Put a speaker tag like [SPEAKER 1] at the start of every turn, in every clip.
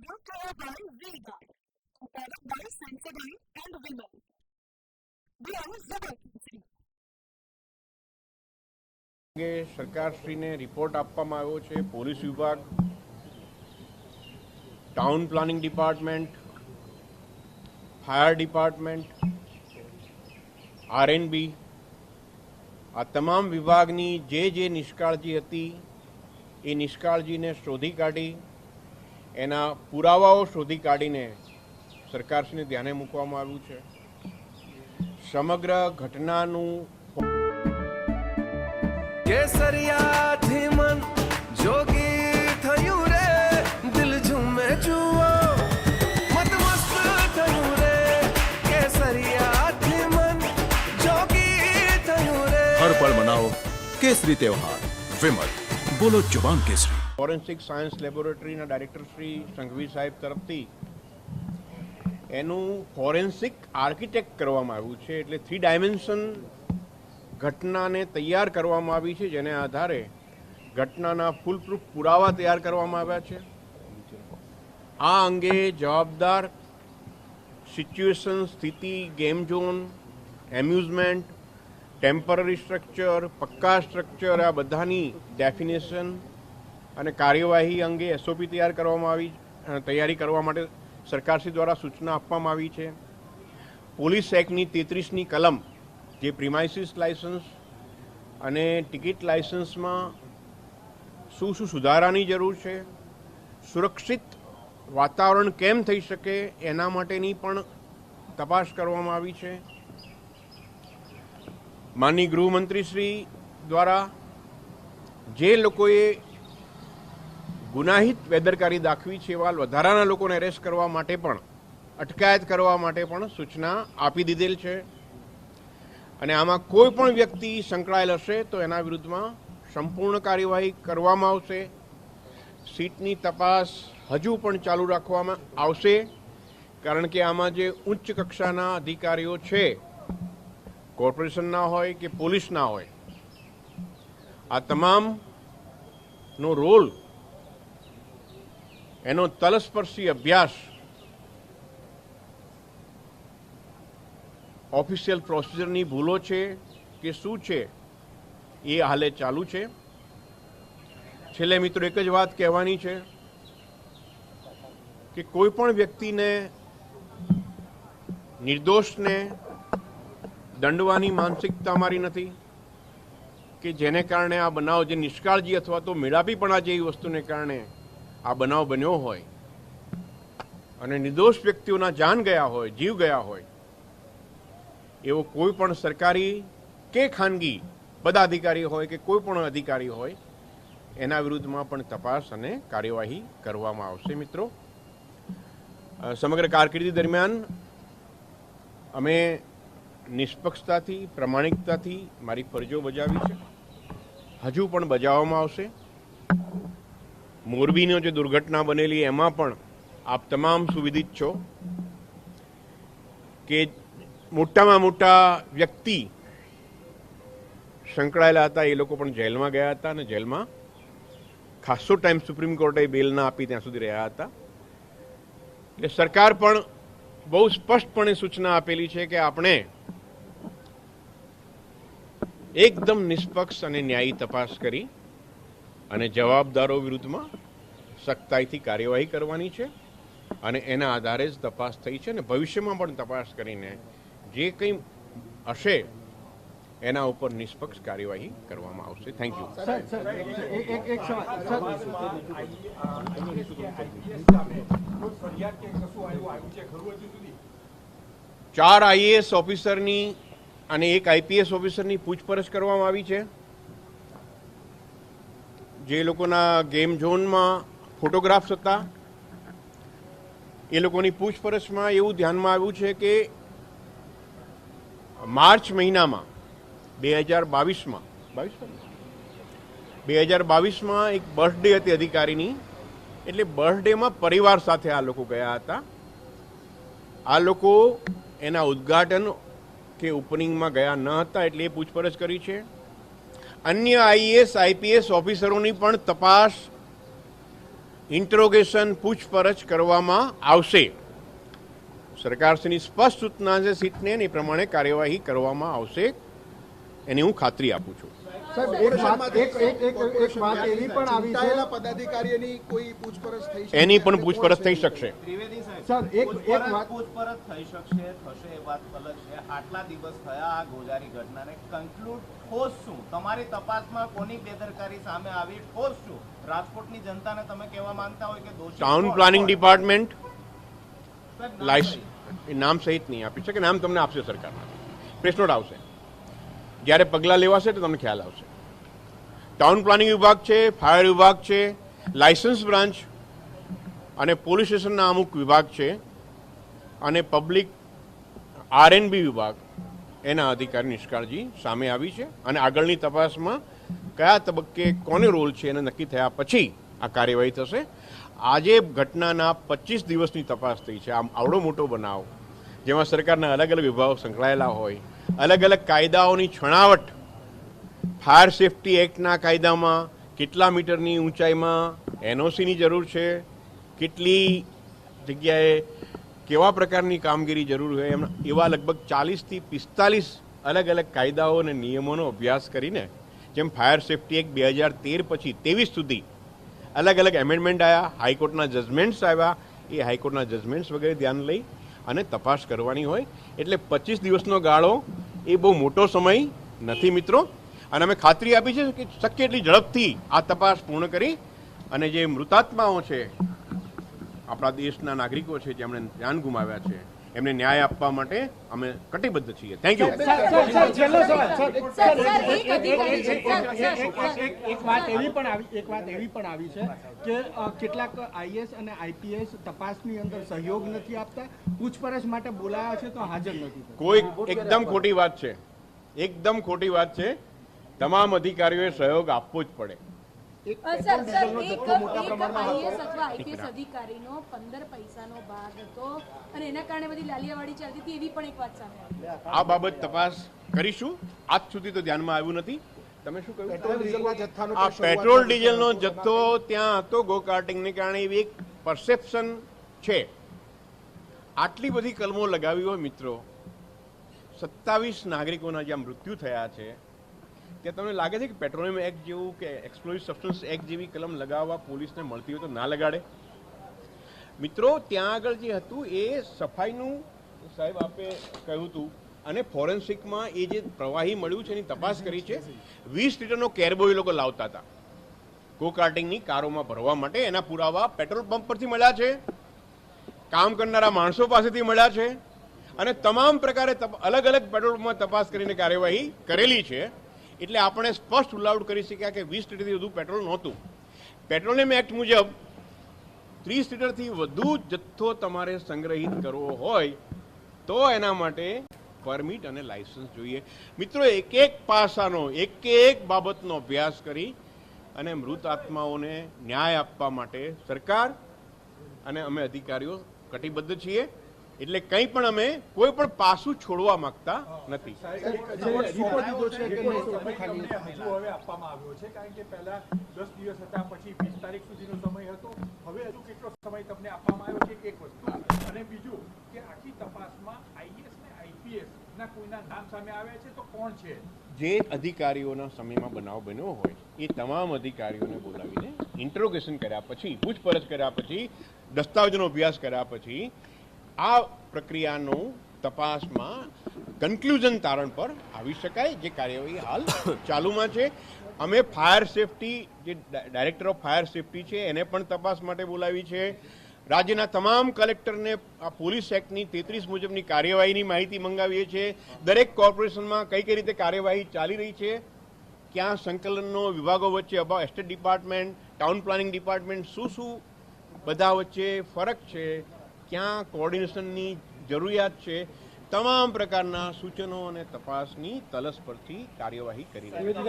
[SPEAKER 1] brought to you by V-Guard, a product by Sensodyne and Vimal. We are Zubal.
[SPEAKER 2] સરકારશ્રીને report આપવામાં આવ્યો છે. Police વિભાગ, town planning department, fire department, RNB, આ તમામ વિભાગની જે નિષ્કાળજી હતી એ નિષ્કાળજીને શોધી કાઢી એના પુરાવાઓ શોધી કાઢીને સરકારશ્રીને ધ્યાને મૂકવામાં આવ્યું છે. સમગ્ર ઘટનાનું
[SPEAKER 3] કેસરિયાથી મન જોગી થયું રે, દિલ ઝૂમે જુઓ મત મસ્ત થયું રે. કેસરિયાથી મન જોગી થયું રે.
[SPEAKER 4] હર પળ મનાવો કેસરી તહેવાર. વિમલ, બોલો જુબાન કેસરી.
[SPEAKER 2] ફોરેન્સિક સાયન્સ લેબોરેટરીના ડાયરેક્ટર શ્રી સંઘવી સાહેબ તરફથી એનું ફોરેન્સિક આર્કિટેક્ટ કરવામાં આવ્યું છે. એટલે 3 ડાયમેન્શન ઘટનાને તૈયાર કરવામાં આવી છે, જેને આધારે ઘટનાના ફૂલપ્રૂફ પુરાવા તૈયાર કરવામાં આવ્યા છે. આ અંગે જવાબદાર સિચ્યુએશન, સ્થિતિ, game zone, amusement, temporary structure, પક્કા સ્ટ્રક્ચર, આ બધાની ડેફિનેશન અને કાર્યવાહી અંગે એસઓપી તૈયાર કરવામાં આવી, તૈયારી કરવા માટે સરકારશ્રી દ્વારા સૂચના આપવામાં આવી છે. પોલીસ એક્ટની 33ની કલમ, જે પ્રિમાઇસીસ લાયસન્સ અને ટિકિટ લાયસન્સમાં શું સુધારાની જરૂર છે, સુરક્ષિત વાતાવરણ કેમ થઈ શકે એના માટેની પણ તપાસ કરવામાં આવી છે. માનનીય ગૃહમંત્રીશ્રી દ્વારા જે લોકોએ ગુનાહિત બેદરકારી દાખવી છે એવા વધારાના લોકોને એરેસ્ટ કરવા માટે પણ, અટકાયત કરવા માટે પણ સૂચના આપી દીધેલ છે. અને આમાં કોઈ પણ વ્યક્તિ સંકળાયેલ હશે તો એના વિરુદ્ધમાં સંપૂર્ણ કાર્યવાહી કરવામાં આવશે. સીટની તપાસ હજુ પણ ચાલુ રાખવામાં આવશે, કારણ કે આમાં જે ઉચ્ચ કક્ષાના અધિકારીઓ છે, કોર્પોરેશનના હોય કે પોલીસના હોય, આ તમામનો રોલ, એનો તલસ્પર્શી અભ્યાસ ઓફિશિયલ પ્રોસિજરની ભૂલો છે કે શું છે એ હાલે ચાલુ છે. છેલ્લે મિત્રો એક જ વાત કહેવાની છે કે કોઈ પણ વ્યક્તિને, નિર્દોષને દંડવાની માનસિકતા અમારી નથી કે જેને કારણે આ બનાવ, જે નિષ્કાળજી અથવા તો મેળાપીપણા જેવી વસ્તુને કારણે આ બનાવ બન્યો હોય અને નિર્દોષ વ્યક્તિઓના જાન ગયા હોય, જીવ ગયા હોય, એવો કોઈ પણ સરકારી કે ખાનગી પદાધિકારી હોય કે કોઈ પણ અધિકારી હોય એના વિરુદ્ધમાં પણ તપાસ અને કાર્યવાહી કરવામાં આવશે. મિત્રો, સમગ્ર કારકિર્દી દરમિયાન અમે નિષ્પક્ષતાથી, પ્રમાણિકતાથી મારી ફરજો બજાવી છે, હજુ પણ બજાવવામાં આવશે. મોરબીનો જે દુર્ઘટના બનેલી એમાં પણ આપ તમામ સુવિદિત છો કે મોટામાં મોટા વ્યક્તિ સંકળાયેલા હતા, એ લોકો પણ જેલમાં ગયા હતા અને જેલમાં ખાસો ટાઈમ સુપ્રીમ કોર્ટે બેલ ના આપી ત્યાં સુધી રહ્યા હતા. એટલે સરકાર પણ બહુ સ્પષ્ટપણે સૂચના આપેલી છે કે આપણે એકદમ નિષ્પક્ષ અને ન્યાયી તપાસ કરી અને જવાબદારો વિરુદ્ધમાં સખ્તાઈથી કાર્યવાહી કરવાની છે. અને એના આધારે જ તપાસ થઈ છે અને ભવિષ્યમાં પણ તપાસ કરીને જે કંઈ હશે એના ઉપર નિષ્પક્ષ કાર્યવાહી કરવામાં આવશે. Thank you. 4 આઈએએસ ઓફિસરની અને 1 આઈપીએસ ઓફિસરની પૂછપરછ કરવામાં આવી છે. જે લોકોના ગેમ ઝોનમાં ફોટોગ્રાફ્સ હતા એ લોકોની પૂછપરછમાં એવું ધ્યાનમાં આવ્યું છે કે માર્ચ મહિનામાં 2022માં એક બર્થડે હતી અધિકારીની, એટલે બર્થડેમાં પરિવાર સાથે આ લોકો ગયા હતા. આ લોકો એના ઉદ્ઘાટન કે ઓપનિંગમાં ગયા ન હતા, એટલે એ પૂછપરછ કરી છે. અન્ય આઈએએસ આઈપીએસ ઓફિસરોની પણ તપાસ ઇન્ટ્રોગેશન પૂછપરછ કરવામાં આવશે. સરકારશ્રીની સ્પષ્ટ સૂચના છે સીટને એ પ્રમાણે કાર્યવાહી કરવામાં આવશે એની હું ખાતરી આપું છું.
[SPEAKER 5] ચૂંટાયેલા પદાધિકારીઓની કોઈ પૂછપરછ થઈ શકે?
[SPEAKER 2] એની પણ પૂછપરછ થઈ શકશે.
[SPEAKER 6] ત્રિવેદી સાહેબ,
[SPEAKER 5] સર, એક વાત-
[SPEAKER 6] પૂછપરછ થઈ શકશે, થશે એ વાત અલગ છે. આટલા દિવસ થયા આ ગોજારી ઘટનાને, કન્ક્લુડ ઠોસ શું? તમારી તપાસમાં કોની બેદરકારી સામે આવી, ઠોસ શું? રાજકોટની જનતાને તમે કહેવા માંગતા હોય કે દોષી
[SPEAKER 2] ટાઉન
[SPEAKER 6] કોણ?
[SPEAKER 2] પ્લાનિંગ ડિપાર્ટમેન્ટ
[SPEAKER 6] સાહેબ, નામ
[SPEAKER 2] લાઇસ
[SPEAKER 6] સહિત.
[SPEAKER 2] નામ સહિત નહીં આપી શકે. નામ તમને આપશે સરકારના. પ્રેસ નોટ આવશે. જ્યારે પગલાં લેવાશે તો તમને ખ્યાલ આવશે. ટાઉન પ્લાનિંગ વિભાગ છે, ફાયર વિભાગ છે, લાયસન્સ બ્રાન્ચ અને પોલીસ સ્ટેશનના અમુક વિભાગ છે અને પબ્લિક આરએનબી વિભાગ એના અધિકારી નિષ્કાળજી સામે આવી છે અને આગળની તપાસમાં કયા તબક્કે કોનો રોલ છે એને નક્કી થયા પછી આ કાર્યવાહી થશે. આજે ઘટનાના 25 દિવસની તપાસ થઈ છે. આમ આવડો મોટો બનાવ જેમાં સરકારના અલગ અલગ વિભાગો સંકળાયેલા હોય, અલગ અલગ કાયદાઓની છણાવટ, ફાયર સેફટી એક્ટના કાયદામાં કેટલા મીટરની ઊંચાઈમાં એનઓસીની જરૂર છે, કેટલી જગ્યાએ કેવા પ્રકારની કામગીરી જરૂર હોય, એવા લગભગ 40 થી 45 અલગ અલગ કાયદાઓ અને નિયમોનો અભ્યાસ કરીને, જેમ ફાયર સેફટી એક્ટ 2013 પછી 23 સુધી અલગ અલગ એમેન્ડમેન્ટ આવ્યા, હાઈકોર્ટના જજમેન્ટ્સ આવ્યા, એ હાઈકોર્ટના જજમેન્ટ્સ વગેરે ધ્યાન લઈ અને તપાસ કરવાની હોય. એટલે 25 દિવસનો ગાળો એ બહુ મોટો સમય નથી મિત્રો. અને અમે ખાતરી આપી છે કે શક્ય એટલી ઝડપથી આ તપાસ પૂર્ણ કરી અને જે મૃતાત્માઓ છે, આપણા દેશના નાગરિકો છે જેમણે જાન ગુમાવ્યા છે, એમને ન્યાય આપવા માટે અમે કટિબદ્ધ છીએ. Thank you.
[SPEAKER 7] એક વાત એવી પણ આવી છે કે કેટલાક આઈએસ અને આઈપીએસ તપાસની અંદર સહયોગ નથી આપતા, પૂછપરછ માટે બોલાયા છે તો હાજર નથી.
[SPEAKER 2] કોઈ એકદમ ખોટી વાત છે. એકદમ ખોટી વાત છે. તમામ અધિકારીઓએ સહયોગ આપવો જ પડે.
[SPEAKER 8] સર, એક આઈએસ અથવા આઈપીએસ અધિકારીનો 15 પૈસાનો ભાગ હતો અને એના કારણે બધી લાલિયાવાડી ચાલતી હતી, એવી પણ એક વાત સામે આવી.
[SPEAKER 2] આ બાબત તપાસ કરીશું. આજ સુધી તો ધ્યાનમાં આવ્યું નથી. તમે શું કહ્યું?
[SPEAKER 5] પેટ્રોલ ડીઝલના જથ્થાનો
[SPEAKER 2] આ
[SPEAKER 5] કોઈ
[SPEAKER 2] પેટ્રોલ
[SPEAKER 5] શરૂઆતનો
[SPEAKER 2] ડીઝલનો જથ્થો ત્યાં હતો ગો કાર્ટિંગને કારણે. એવી એક પરસેપ્શન છે. આટલી બધી કલમો લગાવી હોય મિત્રો, 27 નાગરિકોના જ્યાં મૃત્યુ થયા છે, ત્યાં તમને લાગે છે કે પેટ્રોલિયમ એક્ટ જેવું કે એક્સપ્લોઝિવ સબસ્ટન્સ એક્ટ જેવી કલમ લગાવવા પોલીસને મળતી હોય તો ના લગાડે? મિત્રો, ત્યાં આગળ જે હતું એ સફાઈનું, સાહેબ આપે કહ્યું હતું, અને ફોરેન્સિકમાં એ જે પ્રવાહી મળ્યું છે એની તપાસ કરી છે. 20 લીટરનો કેરબો એ લોકો લાવતા હતા ગો કાર્ટિંગની કારોમાં ભરવા માટે. એના પુરાવા પેટ્રોલ પંપ પરથી મળ્યા છે, કામ કરનારા માણસો પાસેથી મળ્યા છે અને તમામ પ્રકારે અલગ અલગ પેટ્રોલ પંપમાં તપાસ કરીને કાર્યવાહી કરેલી છે. એટલે આપણે સ્પષ્ટ ઉલ્લાઉડ કરી શક્યા કે 20 લીટરથી વધુ પેટ્રોલ નહોતું. પેટ્રોલિયમ એક્ટ મુજબ 30 લીટરથી વધુ જથ્થો તમારે સંગ્રહિત કરવો હોય તો એના માટે પરમિટ અને લાયસન્સ જોઈએ. મિત્રો, એક એક પાસાનો, એક બાબતનો અભ્યાસ કરી અને મૃત આત્માઓને ન્યાય આપવા માટે સરકાર અને અમે અધિકારીઓ કટિબદ્ધ છીએ. એટલે કંઈ પણ અમે કોઈ પણ પાસું છોડવા માંગતા નથી.
[SPEAKER 7] હવે આપવામાં આવ્યો છે કારણ કે પહેલા 10 દિવસ હતા, પછી 20 તારીખ સુધીનો સમય હતો. હવે હજુ કેટલો સમય તમને આપવામાં આવ્યો છે? એક વસ્તુ. અને બીજું કે આખી તપાસમાં આઈએસ ને આઈપીએસ ના કોઈના નામ સામે આવ્યા છે તો કોણ છે?
[SPEAKER 2] જે અધિકારીઓના સમયમાં બનાવ બન્યો હોય એ તમામ અધિકારીઓને બોલાવીને ઇન્ટ્રોગેશન કર્યા પછી, પૂછપરછ કર્યા પછી, દસ્તાવેજોનો અભ્યાસ કર્યા પછી આ પ્રક્રિયાનો તપાસમાં કન્ક્લુઝન તારણ પર આવી શકાય. જે કાર્યવાહી હાલ ચાલુમાં છે. અમે ફાયર સેફટી, જે ડાયરેક્ટર ઓફ ફાયર સેફટી છે એને પણ તપાસ માટે બોલાવી છે. રાજ્યના તમામ કલેક્ટરને આ પોલીસ એક્ટની 33 મુજબની કાર્યવાહીની માહિતી મંગાવીએ છીએ. દરેક કોર્પોરેશનમાં કઈ કઈ રીતે કાર્યવાહી ચાલી રહી છે, ક્યાં સંકલનનો વિભાગો વચ્ચે, estate department, town planning department, શું બધા વચ્ચે ફરક છે, ક્યાં કોઓર્ડિનેશનની જરૂરિયાત છે, તમામ પ્રકારના સૂચનો અને તપાસની તલસ પરથી કાર્યવાહી કરી રહી છે.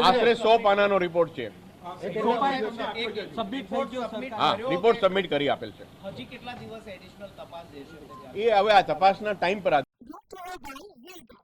[SPEAKER 2] આશરે 100 પાનાનો રિપોર્ટ છે. હા, રિપોર્ટ સબમિટ કરી આપેલ છે.
[SPEAKER 6] હજી કેટલા દિવસ એડિશનલ તપાસ દેશે?
[SPEAKER 2] એ હવે આ તપાસના ટાઈમ પર
[SPEAKER 1] Brought to you by Wilbur,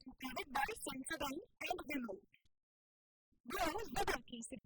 [SPEAKER 1] prepared by Sensodyne and Vimal. Browse the City.